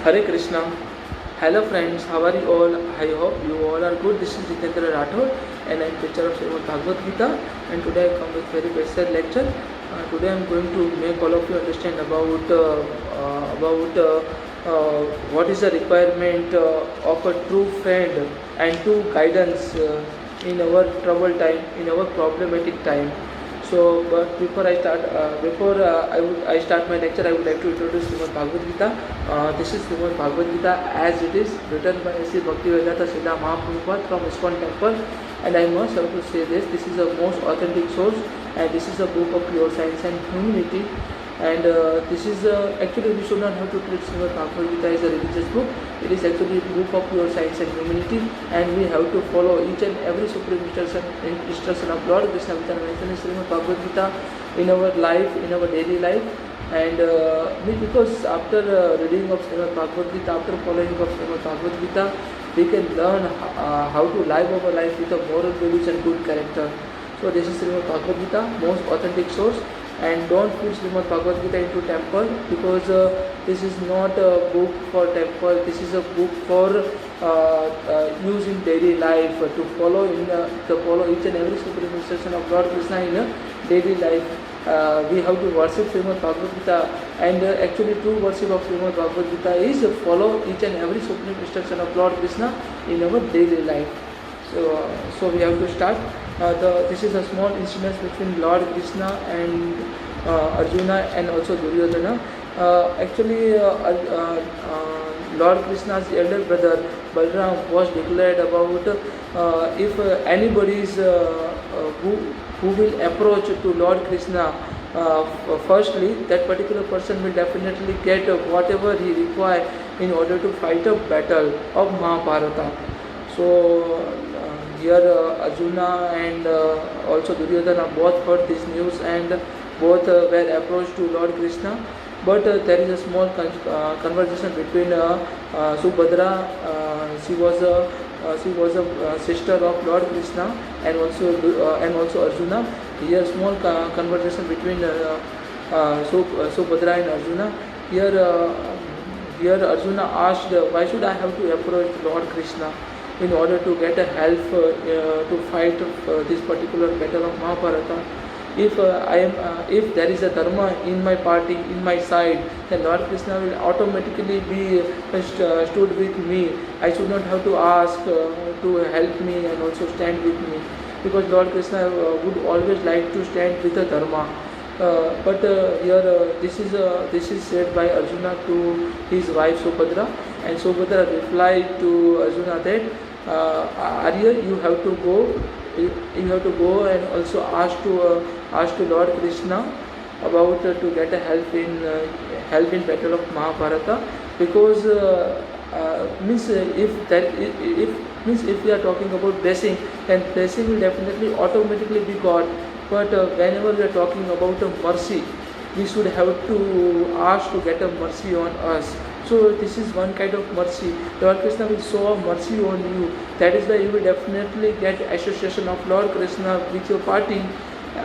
Hare Krishna. Hello friends, how are you all? I hope you all are good. This is Jitendra Rathod and I am teacher of Shrimad Bhagavad Gita, and today I come with very special lecture. Today I am going to make all of you understand about what is the requirement of a true friend and true guidance in our trouble time, in our problematic time. So, but before I start my lecture, I would like to introduce Shrimad Bhagavad Gita. This is Shrimad Bhagavad Gita as it is written by Sri Bhaktivedanta Siddha Mahaprabhupada from ISKCON temple. And I must have to say this: this is the most authentic source, and this is a book of pure science and humanity. And this is actually we should not have to treat Shrimad Bhagavad Gita as a religious book. It is actually a book of pure science and humanity, and we have to follow each and every supreme instruction of Lord Krishna, which are mentioned in Shrimad Bhagavad Gita, in our life, in our daily life. And because after reading of Shrimad Bhagavad Gita, after following of Shrimad Bhagavad Gita, we can learn how to live our life with a moral values and good character. So this is Shrimad Bhagavad Gita, most authentic source. And don't put Shrimad Bhagavad Gita into temple, because this is not a book for temple. This is a book for use in daily life, to follow each and every supreme instruction of Lord Krishna in a daily life. We have to worship Shrimad Bhagavad Gita, and actually true worship of Shrimad Bhagavad Gita is follow each and every supreme instruction of Lord Krishna in our daily life. So we have to start. This is a small incident between Lord Krishna and Arjuna and also Duryodhana. Actually, Lord Krishna's elder brother Balram was declared about if anybody is who will approach to Lord Krishna firstly, that particular person will definitely get whatever he requires in order to fight a battle of Mahabharata. So here Arjuna and also Duryodhana both heard this news, and both were approached to Lord Krishna. But there is a small conversation between Subhadra. She was a sister of Lord Krishna, and also Arjuna. Here small conversation between Subhadra and Arjuna. Here Arjuna asked, why should I have to approach Lord Krishna in order to get a help to fight this particular battle of Mahabharata? If there is a dharma in my party, in my side, then Lord Krishna will automatically be stood with me. I should not have to ask to help me and also stand with me, because Lord Krishna would always like to stand with the dharma. But here this is said by Arjuna to his wife Subhadra, and Subhadra replied to Arjuna that Arya, you have to go and also ask to Lord Krishna about to get a help in battle of Mahabharata, because if we are talking about blessing, then blessing will definitely automatically be God. But whenever we are talking about a mercy, we should have to ask to get a mercy on us. So this is one kind of mercy. Lord Krishna will show mercy on you. That is why you will definitely get association of Lord Krishna with your party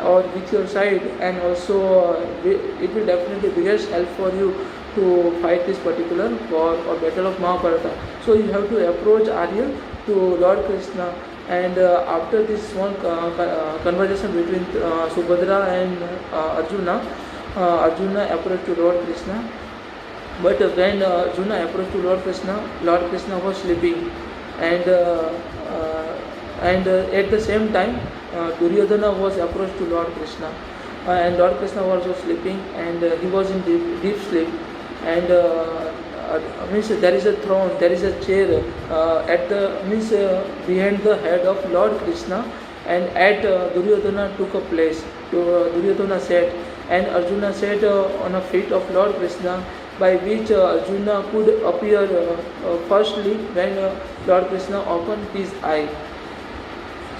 or with your side, and also it will definitely be biggest help for you to fight this particular war or battle of Mahabharata. So you have to approach Arya to Lord Krishna. And after this small conversation between Subhadra and Arjuna approached to Lord Krishna. But when Arjuna approached to Lord Krishna was sleeping, and at the same time Duryodhana was approached to Lord Krishna, and Lord Krishna was also sleeping, and he was in deep sleep. And means there is a throne, there is a chair behind the head of Lord Krishna, and at Duryodhana took a place. Duryodhana sat, and Arjuna sat on a feet of Lord Krishna, by which Arjuna could appear firstly when Lord Krishna opened his eye.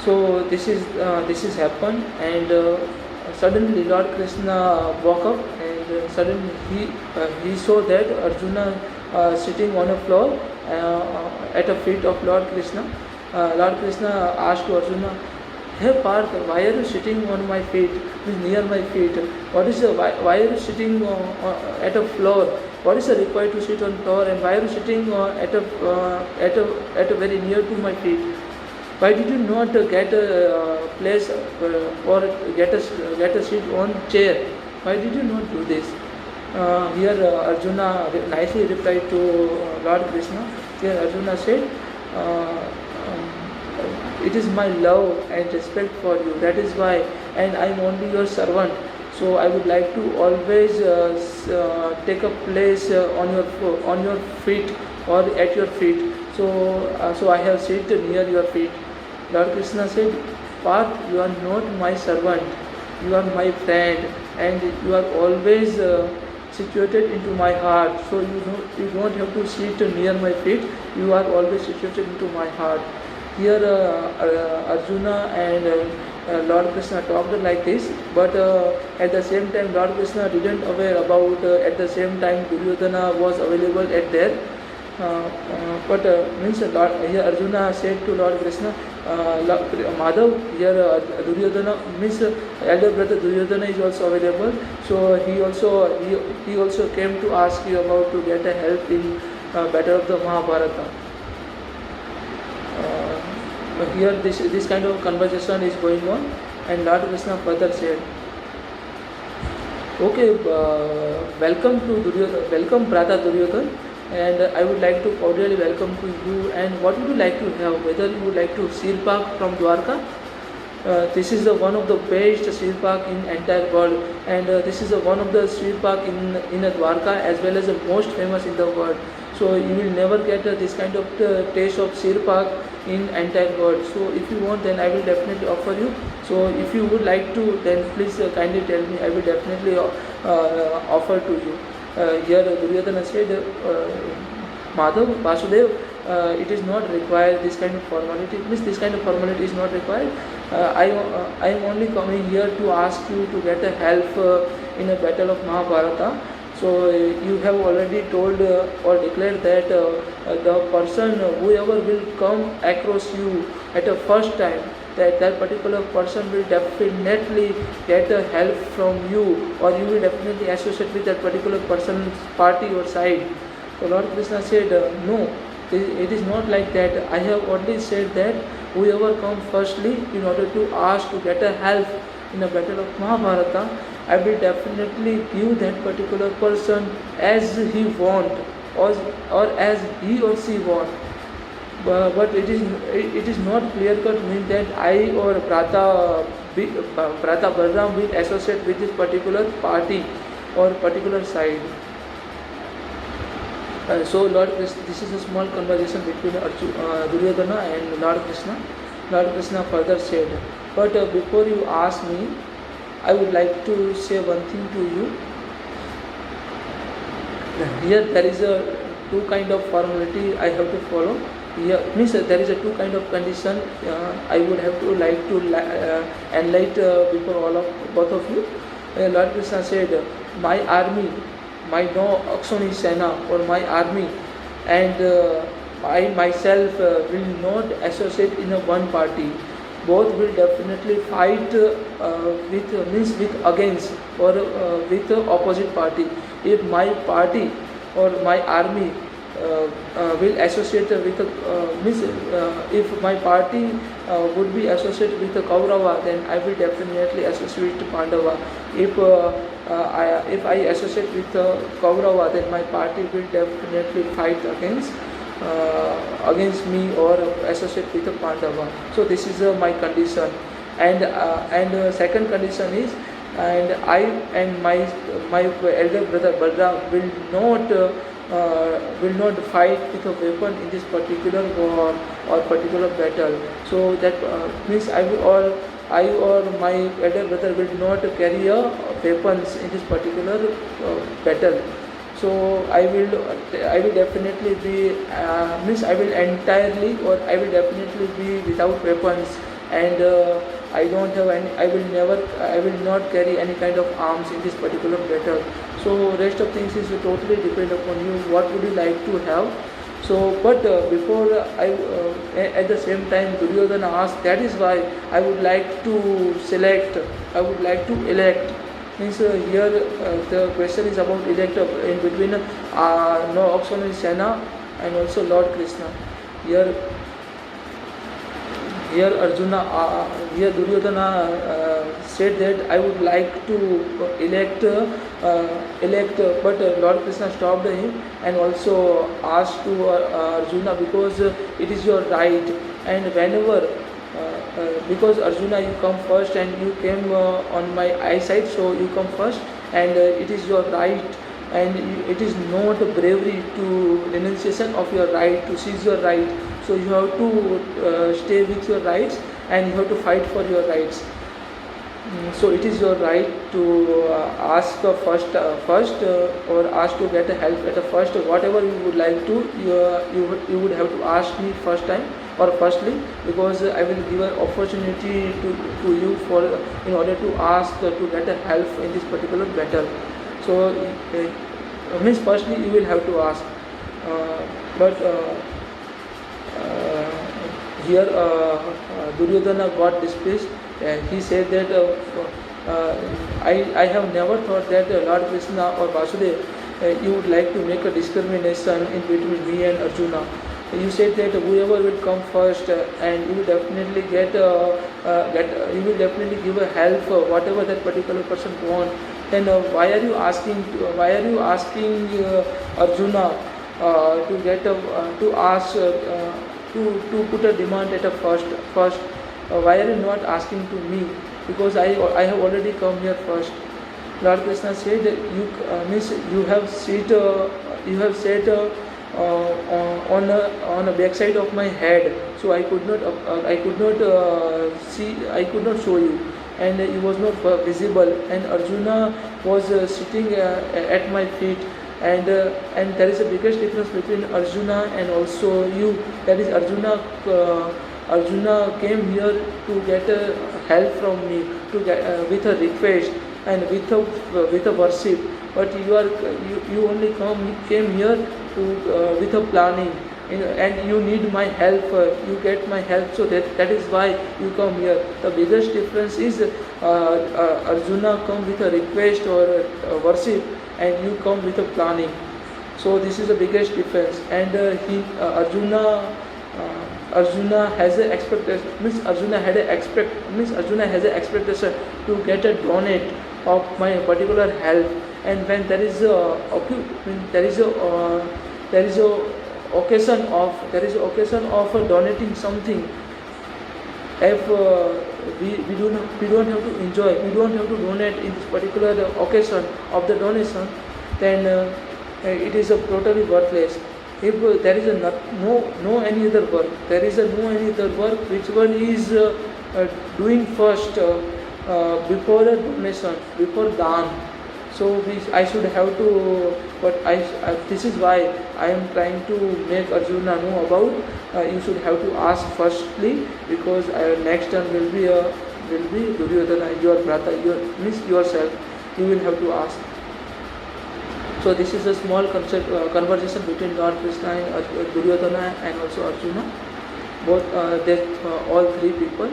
So this is happened, and suddenly Lord Krishna woke up, and suddenly he saw that Arjuna sitting on a floor at the feet of Lord Krishna. Lord Krishna asked to Arjuna, "Hey Parth, why are you sitting on my feet, near my feet? Why are you sitting at a floor what is the required to sit on floor, and why are you sitting at a very near to my feet? Why did you not get a place or get a seat on chair? Why did you not do this? Here Arjuna nicely replied to Lord Krishna. Here Arjuna said, it is my love and respect for you. That is why, and I am only your servant. So I would like to always take a place on your feet or at your feet. So I have sit near your feet. Lord Krishna said, Parth, you are not my servant. You are my friend, and you are always situated into my heart. So you don't have to sit near my feet. You are always situated into my heart. Here Arjuna and Lord Krishna talked like this, but at the same time Lord Krishna didn't aware about at the same time Duryodhana was available at there. But means here Arjuna said to Lord Krishna, Madhav, here Duryodhana means elder brother Duryodhana is also available. So he also came to ask you about to get a help in battle of the Mahabharata. Here this kind of conversation is going on, and Lord Krishna further said, okay, welcome to Duryodhana, welcome brother Duryodhana, and I would like to cordially welcome to you. And what would you like to have? Whether you would like to Sirpak from Dwarka? This is one of the best Sirpak in entire world, and this is one of the Sirpak in Dwarka as well as the most famous in the world. So you will never get this kind of taste of Sirpak in entire world. So if you want, then I will definitely offer you. So if you would like to, then please kindly tell me. I will definitely offer to you. Here Duryodhana said, Madhav, Vasudev, it is not required this kind of formality. Means this kind of formality is not required. I am only coming here to ask you to get a help in a battle of Mahabharata. So you have already told or declared that the person, whoever will come across you at the first time, that particular person will definitely get a help from you, or you will definitely associate with that particular person's party or side. So Lord Krishna said, no, it is not like that. I have only said that whoever comes firstly in order to ask to get a help in a battle of Mahabharata, I will definitely give that particular person as he want, or as he or she want. But it is not clear cut mean that I or Brata Balram will associate with this particular party or particular side. So Lord Krishna, this is a small conversation between Duryodhana and Lord Krishna. Lord Krishna further said, but before you ask me, I would like to say one thing to you. Here there is a two kind of formality I have to follow. Here means there is a two kind of condition I would have to like to enlighten before both of you. Lord Krishna said, my army, my no Akshoni Sena or my army, and I myself will not associate in a one party. Both will definitely fight with against or with the opposite party. If my party or my army will associate with if my party would be associated with the Kaurava, then I will definitely associate with Pandava. If I associate with the Kaurava, then my party will definitely fight against me or associate with the Pandava. So this is my condition, and second condition is, and I and my elder brother Balram will not fight with a weapon in this particular war or particular battle. So that means I or my elder brother will not carry weapons in this particular battle. So I will definitely be means I will entirely or I will definitely be without weapons, and I don't have any. I will not carry any kind of arms in this particular battle. So rest of things is totally depend upon you. What would you like to have? So, but before at the same time Duryodhana asked. That is why I would like to select. I would like to elect Means here the question is about elect in between no option is Sena and also Lord Krishna. Here Arjuna, here Duryodhana said that I would like to elect, but Lord Krishna stopped him and also asked to Arjuna, because it is your right, and whenever because Arjuna, you come first and you came on my eyesight, so you come first, and it is your right, and it is not bravery to renunciation of your right, to seize your right. So you have to stay with your rights, and you have to fight for your rights. So it is your right to ask first, or ask to get help at the first. Whatever you would like to, you would have to ask me first time or firstly, because I will give an opportunity to you for in order to ask to get help in this particular battle. So means firstly you will have to ask, but. Here Duryodhana got displeased, and he said that I have never thought that Lord Krishna or Vasudev you would like to make a discrimination in between me and Arjuna. You said that whoever will come first, and you will definitely you will definitely give a help for whatever that particular person wants. Then why are you asking Arjuna to get to ask to put a demand at a first? Why are you not asking to me? Because I have already come here first. Lord Krishna said that you have sat on a backside of my head, so I could not show you, and it was not visible, and Arjuna was sitting at my feet. And there is a biggest difference between Arjuna and also you. That is, Arjuna came here to get help from me, to get with a request and with a worship. But you only came here to with a planning, and you need my help. You get my help, so that is why you come here. The biggest difference is Arjuna come with a request or a worship, and you come with a planning. So this is the biggest difference. And Arjuna has a expectation. Arjuna has a expectation to get a donate of my particular help. And when there is a occasion of donating something, if we don't have to enjoy, we don't have to donate in this particular occasion of the donation, then it is totally worthless. If there is no any other work, which one is doing first before a donation, before dan. So I should have to, but this is why I am trying to make Arjuna know about. You should have to ask firstly, because next turn will be Duryodhana, your brother, yourself. You will have to ask. So this is a small conversation between Lord Krishna and Duryodhana and also Arjuna. Both all three people.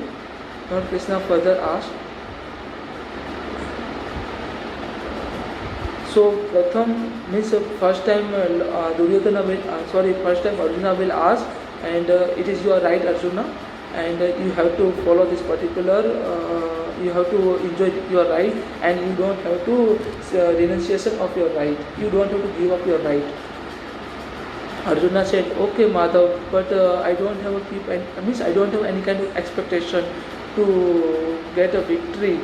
Lord Krishna further asked. So Pratham means first time first time Arjuna will ask, and it is your right, Arjuna, and you have to follow this particular, you have to enjoy your right, and you don't have to renunciation of your right, you don't have to give up your right. Arjuna said, okay Madhav, but I don't have any kind of expectation to get a victory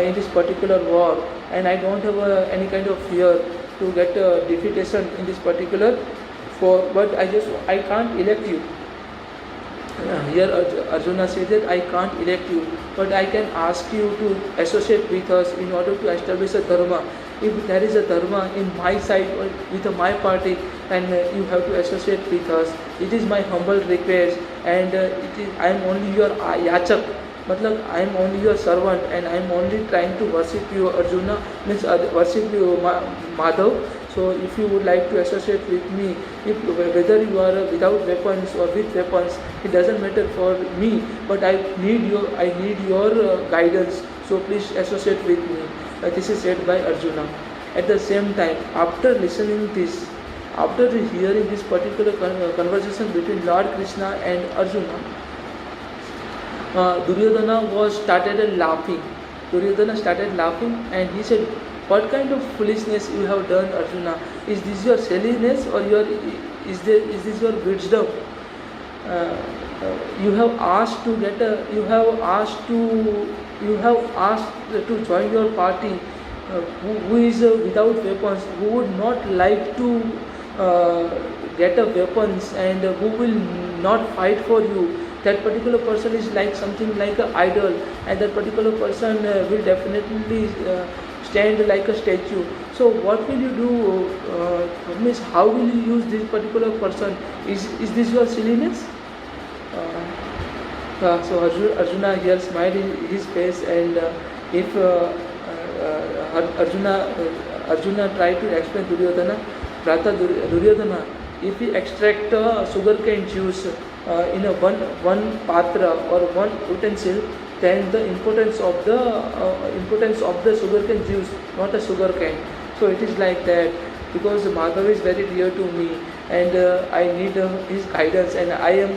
in this particular war, and I don't have any kind of fear to get a defeation in this particular war, but I can't elect you. Here Arjuna says that I can't elect you, but I can ask you to associate with us in order to establish a dharma. If there is a dharma in my side or with my party, then you have to associate with us. It is my humble request, and I am only your yachak. I am only your servant, and I am only trying to worship you, Arjuna, means worship you, Madhav. So if you would like to associate with me, whether you are without weapons or with weapons, it doesn't matter for me, but I need your guidance. So please associate with me. This is said by Arjuna. At the same time, after listening this, after hearing this particular conversation between Lord Krishna and Arjuna, Duryodhana was started laughing. Duryodhana started laughing and he said, "What kind of foolishness you have done, Arjuna? Is this your silliness or is this your wisdom? Uh, you have asked to get a, you have asked to join your party, who is without weapons, who would not like to get a weapons and who will not fight for you. That particular person is like something like an idol, and that particular person will definitely stand like a statue. So what will you do? Means how will you use this particular person? Is this your silliness?" So Arjuna here smiled in his face, and if Arjuna tried to explain Duryodhana, Brata Duryodhana, if we extract sugarcane juice in a one patra or one utensil, then the importance of the sugarcane juice, not a sugarcane. So it is like that, because Madhav is very dear to me, and I need his guidance, and I am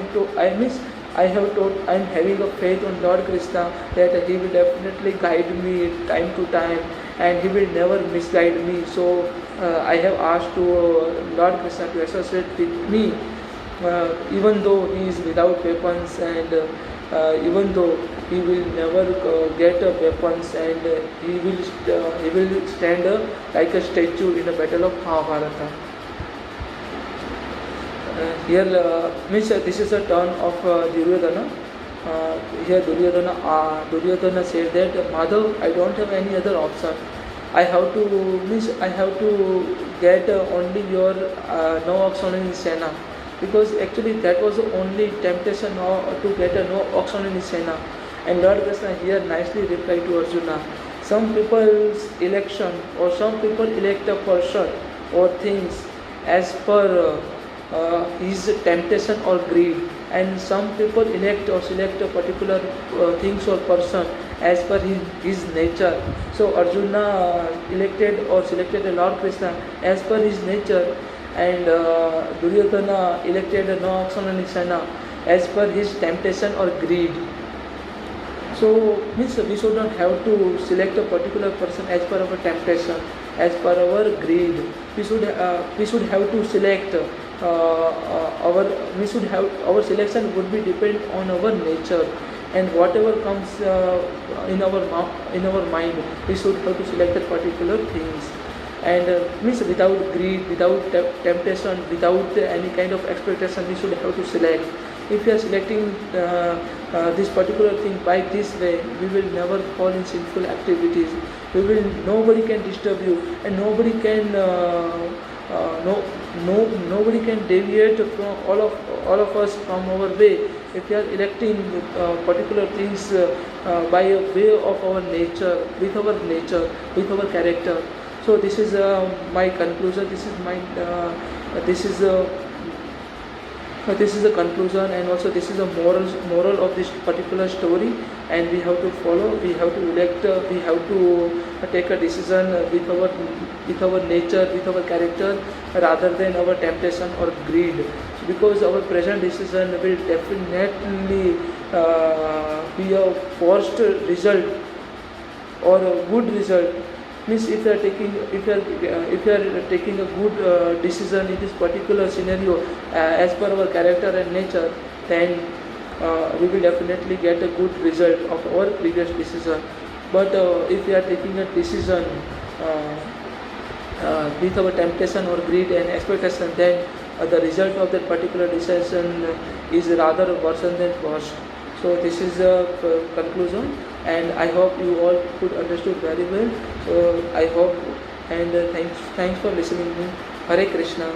having a faith on Lord Krishna that he will definitely guide me time to time, and he will never misguide me. So I have asked to Lord Krishna to associate with me, even though he is without weapons, and even though he will never get weapons, and he will stand like a statue in the battle of Mahabharata. Here means this is a turn of Duryodhana. Here Duryodhana said that, "Madhav, I don't have any other option. I have to get only your no oxen in Sena, because actually that was the only temptation to get a no oxen in Sena." And Lord Krishna here nicely replied to Arjuna, "Some people's election, or some people elect a person or things as per his temptation or greed, and some people elect or select a particular things or person as per his nature." So Arjuna elected or selected Lord Krishna as per his nature, and Duryodhana elected no oxen and Sena as per his temptation or greed. So means we should not have to select a particular person as per our temptation, as per our greed. We should have to select our selection would be depend on our nature, and whatever comes in our mind, we should have to select that particular things, and means without greed, without temptation, without any kind of expectation, we should have to select. If we are selecting this particular thing by this way, we will never fall in sinful activities. Nobody can disturb you, and nobody can nobody can deviate from all of us from our way. If we are electing particular things by a way of our nature, with our character. So this is my conclusion. This is the conclusion, and also this is the moral of this particular story, and we have to follow. We have to elect. We have to take a decision with our nature, with our character, rather than our temptation or greed. Because our present decision will definitely be a forced result or a good result. Means if you are taking a good decision in this particular scenario as per our character and nature, then we will definitely get a good result of our previous decision. But if we are taking a decision with our temptation or greed and expectation, then the result of that particular decision is rather worse than worse. So this is the conclusion, and I hope you all could understood very well. So I hope, and thanks for listening to me. Hare Krishna.